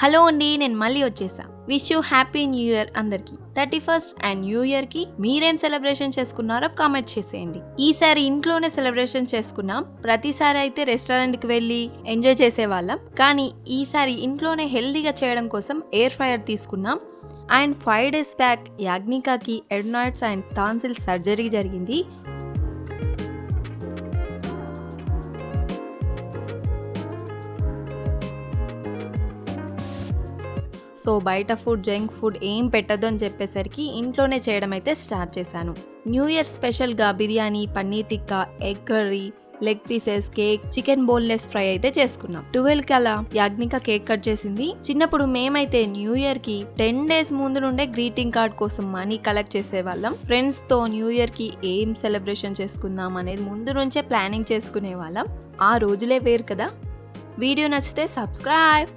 Hello అండి, నేను మళ్ళీ వచ్చేసా. Wish you happy new year అందరికి. 31st అండ్ న్యూ ఇయర్ కి మీరేం సెలబ్రేషన్ చేసుకున్నారో కామెంట్ చేసేయండి. ఈసారి ఇంట్లోనే సెలబ్రేషన్ చేసుకున్నాం. ప్రతిసారి అయితే రెస్టారెంట్ కి వెళ్ళి ఎంజాయ్ చేసేవాళ్ళం, కానీ ఈసారి ఇంట్లోనే హెల్దీగా చేయడం కోసం ఎయిర్ ఫ్రైయర్ తీసుకున్నాం. అండ్ 5 days బ్యాక్ యాగ్నికాకి ఎడ్నాయిడ్స్ అండ్ టాన్సిల్ సర్జరీ జరిగింది. సో బయట ఫుడ్, జంక్ ఫుడ్ ఏం పెట్టద్దు అని చెప్పేసరికి ఇంట్లోనే చేయడం అయితే స్టార్ట్ చేశాను. న్యూ ఇయర్ స్పెషల్గా biryani, paneer tikka, egg curry, leg pieces, cake, chicken boneless fry అయితే చేసుకున్నాం. 12 అలా యాగ్నిక కేక్ కట్ చేసింది. చిన్నప్పుడు మేమైతే న్యూ ఇయర్ కి 10 days ముందు నుండే గ్రీటింగ్ కార్డ్ కోసం మనీ కలెక్ట్ చేసేవాళ్ళం. ఫ్రెండ్స్ తో న్యూ ఇయర్ కి ఏం సెలబ్రేషన్ చేసుకుందాం అనేది ముందు నుంచే ప్లానింగ్ చేసుకునే వాళ్ళం. ఆ రోజులే వేరు కదా. వీడియో నచ్చితే సబ్స్క్రైబ్.